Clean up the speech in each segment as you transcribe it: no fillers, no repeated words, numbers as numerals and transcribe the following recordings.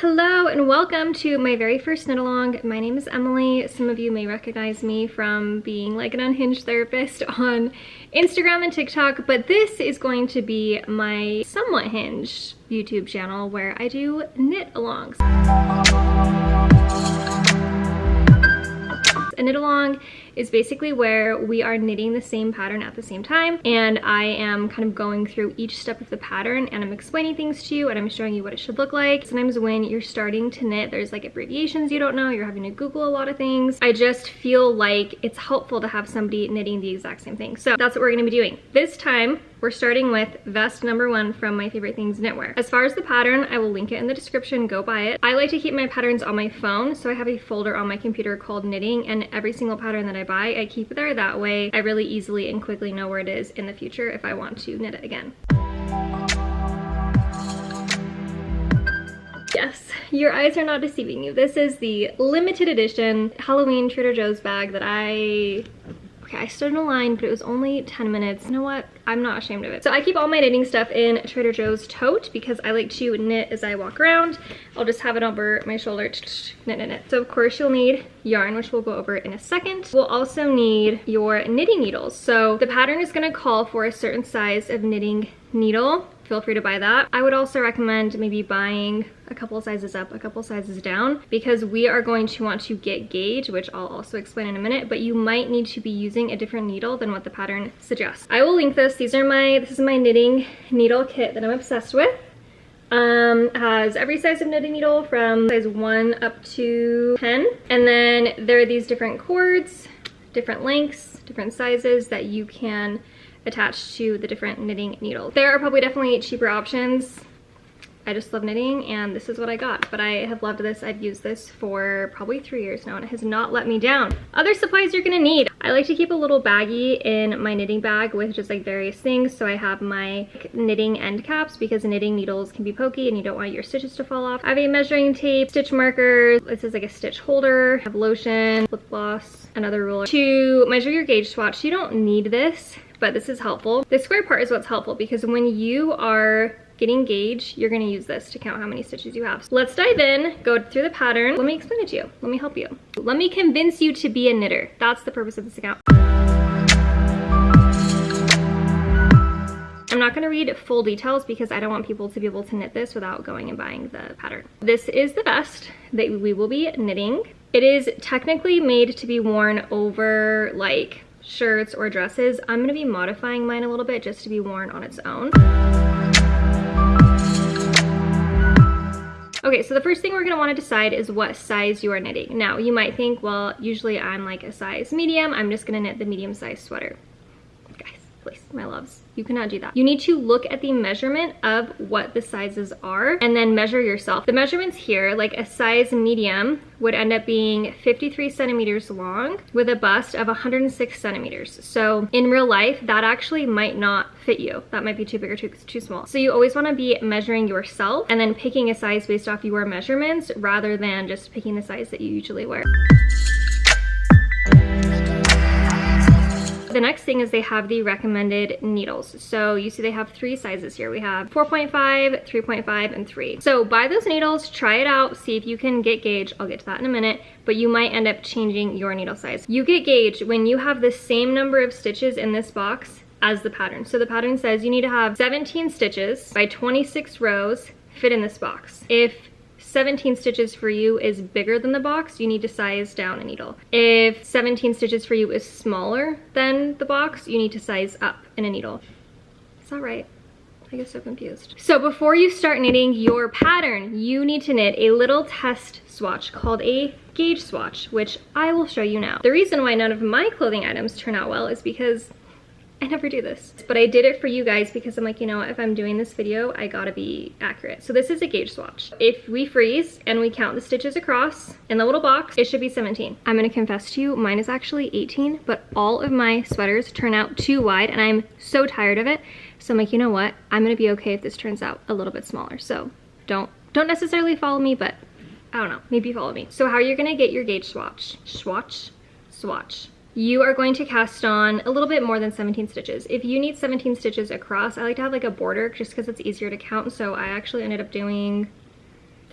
Hello and welcome to my very first knit along. My name is Emily. Some of you may recognize me from being like an unhinged therapist on Instagram and TikTok, but this is going to be my somewhat hinged YouTube channel where I do knit alongs. A knit along is basically where we are knitting the same pattern at the same time, and I am kind of going through each step of the pattern and I'm explaining things to you and I'm showing you what it should look like. Sometimes when you're starting to knit, there's like abbreviations you don't know, you're having to Google a lot of things. I just feel like it's helpful to have somebody knitting the exact same thing. So that's what we're gonna be doing. This time, we're starting with vest number 1 from My Favorite Things Knitwear. As far as the pattern, I will link it in the description, go buy it. I like to keep my patterns on my phone, so I have a folder on my computer called knitting, and every single pattern that I buy, I keep it there. That way I really easily and quickly know where it is in the future if I want to knit it again. Yes, your eyes are not deceiving you. This is the limited edition Halloween Trader Joe's bag that I stood in a line, but it was only 10 minutes. You know what? I'm not ashamed of it. So I keep all my knitting stuff in Trader Joe's tote because I like to knit as I walk around. I'll just have it over my shoulder, knit, knit, knit. So of course you'll need yarn, which we'll go over in a second. We'll also need your knitting needles. So the pattern is gonna call for a certain size of knitting needle. Feel free to buy that. I would also recommend maybe buying a couple sizes up, a couple sizes down, because we are going to want to get gauge, which I'll also explain in a minute, but you might need to be using a different needle than what the pattern suggests. I will link this. This is my knitting needle kit that I'm obsessed with. Has every size of knitting needle from size 1 up to 10. And then there are these different cords, different lengths, different sizes that you can attached to the different knitting needles. There are probably definitely cheaper options. I just love knitting and this is what I got, but I have loved this. I've used this for probably 3 years now and it has not let me down. Other supplies you're gonna need. I like to keep a little baggie in my knitting bag with just like various things. So I have my knitting end caps because knitting needles can be pokey and you don't want your stitches to fall off. I have a measuring tape, stitch markers. This is like a stitch holder. I have lotion, lip gloss, another ruler. To measure your gauge swatch, you don't need this, but this is helpful. The square part is what's helpful because when you are getting gauge, you're gonna use this to count how many stitches you have. So let's dive in, go through the pattern. Let me explain it to you. Let me help you. Let me convince you to be a knitter. That's the purpose of this account. I'm not gonna read full details because I don't want people to be able to knit this without going and buying the pattern. This is the vest that we will be knitting. It is technically made to be worn over like shirts or dresses. I'm gonna be modifying mine a little bit just to be worn on its own. Okay, so the first thing we're gonna wanna decide is what size you are knitting. Now, you might think, well, usually I'm like a size medium. I'm just gonna knit the medium size sweater. Guys, please, my loves, you cannot do that. You need to look at the measurement of what the sizes are and then measure yourself. The measurements here, like a size medium would end up being 53 centimeters long with a bust of 106 centimeters. So in real life, that actually might not fit you. That might be too big or too small. So you always wanna be measuring yourself and then picking a size based off your measurements rather than just picking the size that you usually wear. The next thing is they have the recommended needles. So you see they have 3 sizes here. We have 4.5, 3.5, and 3. So buy those needles, try it out, see if you can get gauge. I'll get to that in a minute, but you might end up changing your needle size. You get gauge when you have the same number of stitches in this box as the pattern. So the pattern says you need to have 17 stitches by 26 rows fit in this box. If 17 stitches for you is bigger than the box, you need to size down a needle. If 17 stitches for you is smaller than the box, you need to size up in a needle. Is that right? I get so confused. So before you start knitting your pattern, you need to knit a little test swatch called a gauge swatch, which I will show you now. The reason why none of my clothing items turn out well is because I never do this, but I did it for you guys because I'm like, you know what, if I'm doing this video, I gotta be accurate. So this is a gauge swatch. If we freeze and we count the stitches across in the little box, it should be 17. I'm gonna confess to you, mine is actually 18, but all of my sweaters turn out too wide and I'm so tired of it. So I'm like, you know what, I'm gonna be okay if this turns out a little bit smaller. So don't necessarily follow me, but I don't know, maybe follow me. So how you're gonna get your gauge swatch? Swatch. You are going to cast on a little bit more than 17 stitches. If you need 17 stitches across, I like to have like a border just because it's easier to count. So I actually ended up doing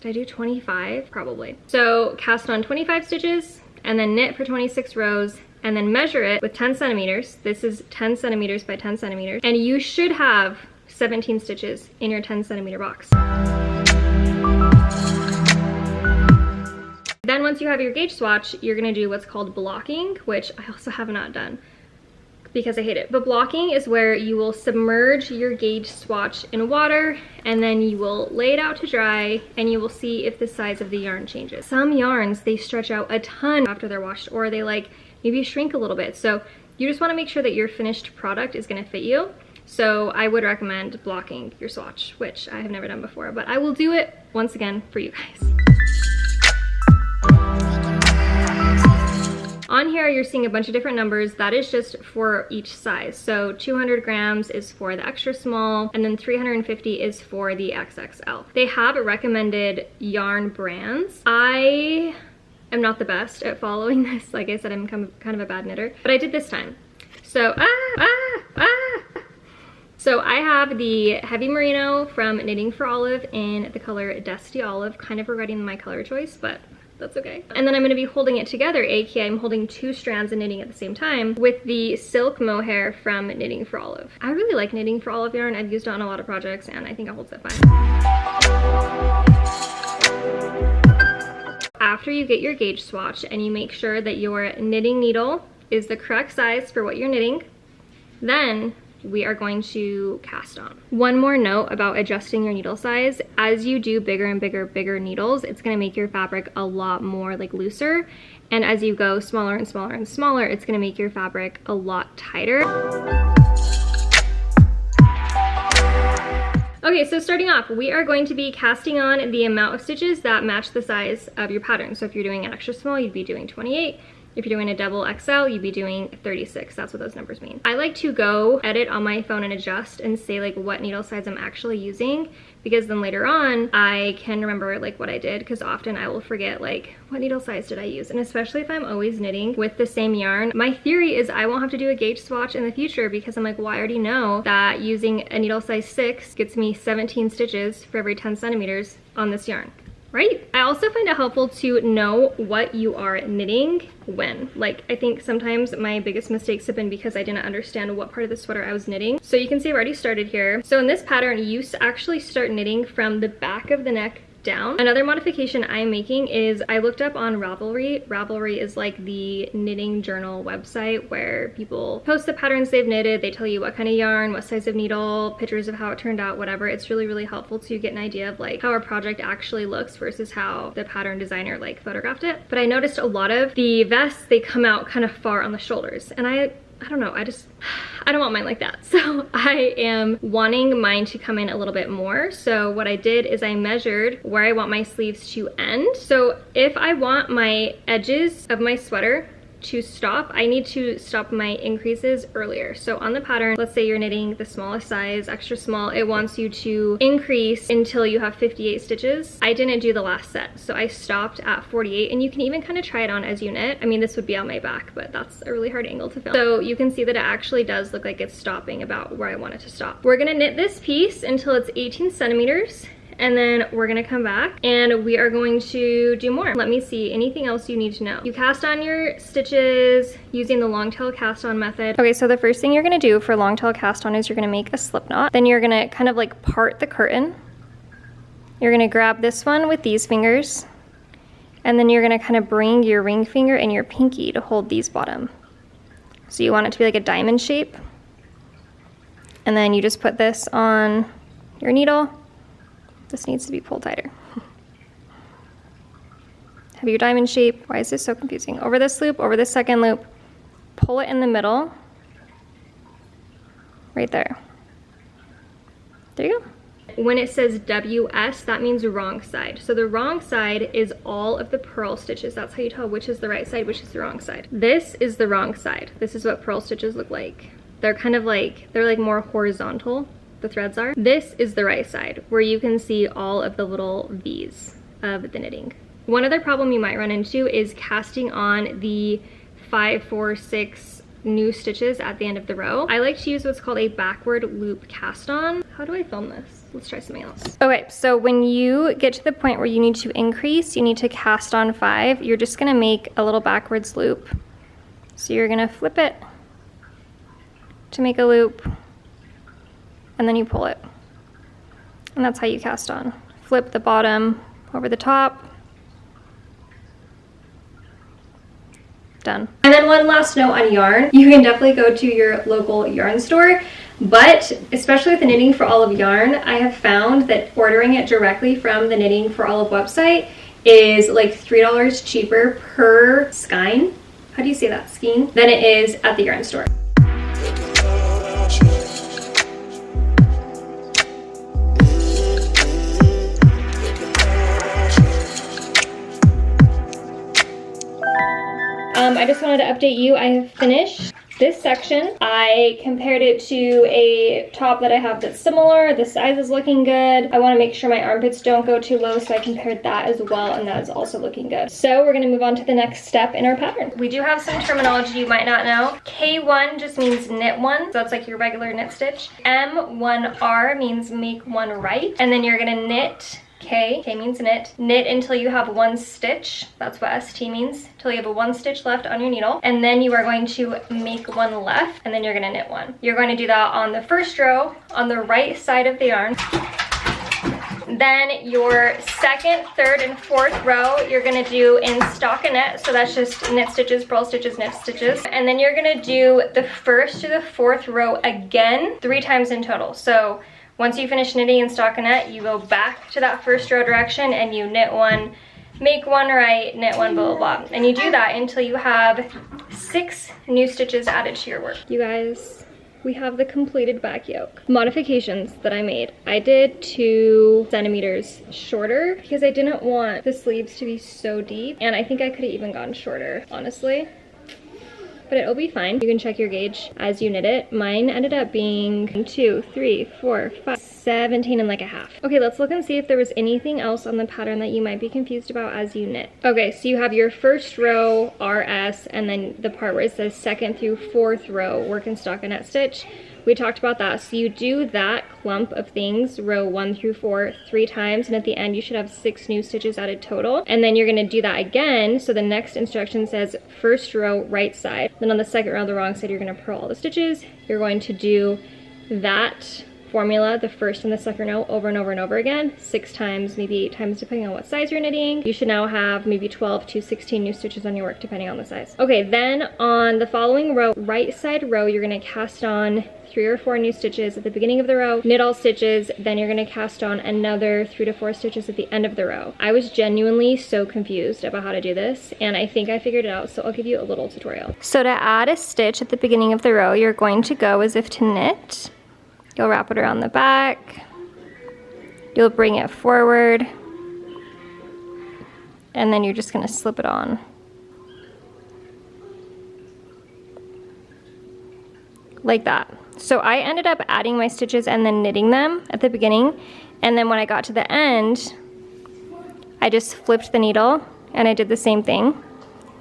Did I do 25? Probably. So cast on 25 stitches and then knit for 26 rows and then measure it with 10 centimeters. This is 10 centimeters by 10 centimeters. And you should have 17 stitches in your 10 centimeter box. Then once you have your gauge swatch, you're gonna do what's called blocking, which I also have not done because I hate it. But blocking is where you will submerge your gauge swatch in water and then you will lay it out to dry and you will see if the size of the yarn changes. Some yarns, they stretch out a ton after they're washed, or they like maybe shrink a little bit. So you just wanna make sure that your finished product is gonna fit you. So I would recommend blocking your swatch, which I have never done before, but I will do it once again for you guys. On here, you're seeing a bunch of different numbers. That is just for each size. So 200 grams is for the extra small, and then 350 is for the XXL. They have recommended yarn brands. I am not the best at following this. Like I said, I'm kind of a bad knitter, but I did this time. So, So I have the Heavy Merino from Knitting for Olive in the color Dusty Olive. Kind of regretting my color choice, but that's okay. And then I'm gonna be holding it together, aka I'm holding 2 strands and knitting at the same time with the Silk Mohair from Knitting for Olive. I really like Knitting for Olive yarn. I've used it on a lot of projects and I think it holds up fine. After you get your gauge swatch and you make sure that your knitting needle is the correct size for what you're knitting, then we are going to cast on. One more note about adjusting your needle size. As you do bigger and bigger needles, it's gonna make your fabric a lot more like looser. And as you go smaller and smaller and smaller, it's gonna make your fabric a lot tighter. Okay, so starting off, we are going to be casting on the amount of stitches that match the size of your pattern. So if you're doing an extra small, you'd be doing 28. If you're doing a double XL, you'd be doing 36. That's what those numbers mean. I like to go edit on my phone and adjust and say like what needle size I'm actually using, because then later on I can remember like what I did, because often I will forget like what needle size did I use. And especially if I'm always knitting with the same yarn, my theory is I won't have to do a gauge swatch in the future, because I'm like, well, I already know that using a needle size 6 gets me 17 stitches for every 10 centimeters on this yarn. Right? I also find it helpful to know what you are knitting when. Like, I think sometimes my biggest mistakes have been because I didn't understand what part of the sweater I was knitting. So you can see I've already started here. So in this pattern, you actually start knitting from the back of the neck down. Another modification I'm making is I looked up on Ravelry. Ravelry is like the knitting journal website where people post the patterns they've knitted. They tell you what kind of yarn, what size of needle, pictures of how it turned out, whatever. It's really, really helpful to get an idea of like how a project actually looks versus how the pattern designer like photographed it. But I noticed a lot of the vests, they come out kind of far on the shoulders, and I don't know, I don't want mine like that. So I am wanting mine to come in a little bit more. So what I did is I measured where I want my sleeves to end. So if I want my edges of my sweater to stop, I need to stop my increases earlier. So on the pattern, let's say you're knitting the smallest size, extra small, it wants you to increase until you have 58 stitches. I didn't do the last set, so I stopped at 48, and you can even kind of try it on as you knit. I mean, this would be on my back, but that's a really hard angle to film. So you can see that it actually does look like it's stopping about where I want it to stop. We're gonna knit this piece until it's 18 centimeters. And then we're gonna come back and we are going to do more. Let me see, anything else you need to know? You cast on your stitches using the long tail cast on method. Okay, so the first thing you're gonna do for long tail cast on is you're gonna make a slip knot. Then you're gonna kind of like part the curtain. You're gonna grab this one with these fingers, and then you're gonna kind of bring your ring finger and your pinky to hold these bottom. So you want it to be like a diamond shape. And then you just put this on your needle. This needs to be pulled tighter. Have your diamond shape. Why is this so confusing? Over this loop, over this second loop, pull it in the middle, right there. There you go. When it says WS, that means wrong side. So the wrong side is all of the purl stitches. That's how you tell which is the right side, which is the wrong side. This is the wrong side. This is what purl stitches look like. They're kind of like, they're like more horizontal. The threads are. This is the right side, where you can see all of the little V's of the knitting. One other problem you might run into is casting on the 5, 4, 6 new stitches at the end of the row. I like to use what's called a backward loop cast on. How do I film this? Let's try something else. Okay, so when you get to the point where you need to increase, you need to cast on 5. You're just gonna make a little backwards loop. So you're gonna flip it to make a loop, and then you pull it. And that's how you cast on. Flip the bottom over the top. Done. And then one last note on yarn. You can definitely go to your local yarn store, but especially with the Knitting for Olive yarn, I have found that ordering it directly from the Knitting for Olive website is like $3 cheaper per skein. How do you say that? Skein? Than it is at the yarn store. I just wanted to update you. I have finished this section. I compared it to a top that I have that's similar. The size is looking good. I want to make sure my armpits don't go too low, so I compared that as well, and that is also looking good. So we're going to move on to the next step in our pattern. We do have some terminology you might not know. K1 just means knit one, so that's like your regular knit stitch. M1R means make one right, and then you're going to knit K means knit. Knit until you have 1 stitch. That's what ST means. Till you have a 1 stitch left on your needle. And then you are going to make 1 left, and then you're gonna knit 1. You're going to do that on the first row on the right side of the yarn. Then your second, third, and fourth row, you're gonna do in stockinette. So that's just knit stitches, purl stitches, knit stitches. And then you're gonna do the first to the fourth row again 3 times in total. So once you finish knitting in stockinette, you go back to that first row direction and you knit 1, make 1 right, knit 1, blah, blah, blah. And you do that until you have 6 new stitches added to your work. You guys, we have the completed back yoke. Modifications that I made. I did 2 centimeters shorter because I didn't want the sleeves to be so deep. And I think I could have even gone shorter, honestly. But it'll be fine. You can check your gauge as you knit it. Mine ended up being 2, 3, 4, 5, 17 and like a half. Okay, let's look and see if there was anything else on the pattern that you might be confused about as you knit. Okay, so you have your first row RS, and then the part where it says second through fourth row work in stockinette stitch. We talked about that. So you do that clump of things, row 1 through 4, 3 times, and at the end you should have 6 new stitches added total. And then you're gonna do that again. So the next instruction says first row right side. Then on the second row, the wrong side, you're gonna purl all the stitches. You're going to do that formula, the first and the second row, over and over and over again, 6 times, maybe 8 times, depending on what size you're knitting. You should now have maybe 12 to 16 new stitches on your work, depending on the size. Okay, then on the following row, right side row, you're gonna cast on 3 or 4 new stitches at the beginning of the row, knit all stitches, then you're gonna cast on another 3 to 4 stitches at the end of the row. I was genuinely so confused about how to do this, and I think I figured it out, so I'll give you a little tutorial. So to add a stitch at the beginning of the row, you're going to go as if to knit. You'll wrap it around the back, you'll bring it forward, and then you're just gonna slip it on. Like that. So I ended up adding my stitches and then knitting them at the beginning, and then when I got to the end, I just flipped the needle and I did the same thing,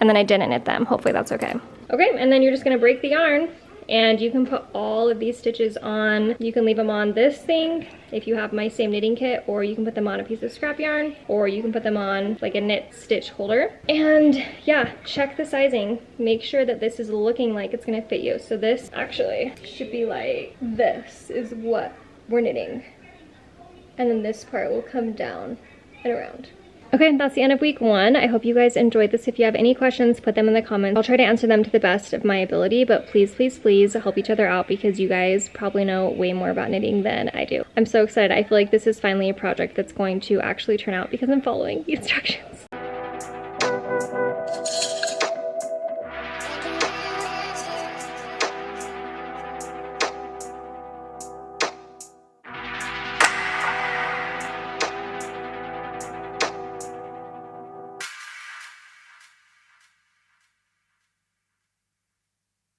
and then I didn't knit them. Hopefully that's okay. Okay, and then you're just gonna break the yarn, and you can put all of these stitches on. You can leave them on this thing if you have my same knitting kit, or you can put them on a piece of scrap yarn, or you can put them on like a knit stitch holder. And yeah, check the sizing. Make sure that this is looking like it's gonna fit you. So this actually should be like, this is what we're knitting. And then this part will come down and around. Okay, that's the end of week 1. I hope you guys enjoyed this. If you have any questions, put them in the comments. I'll try to answer them to the best of my ability, but please, please, please help each other out because you guys probably know way more about knitting than I do. I'm so excited. I feel like this is finally a project that's going to actually turn out because I'm following the instructions.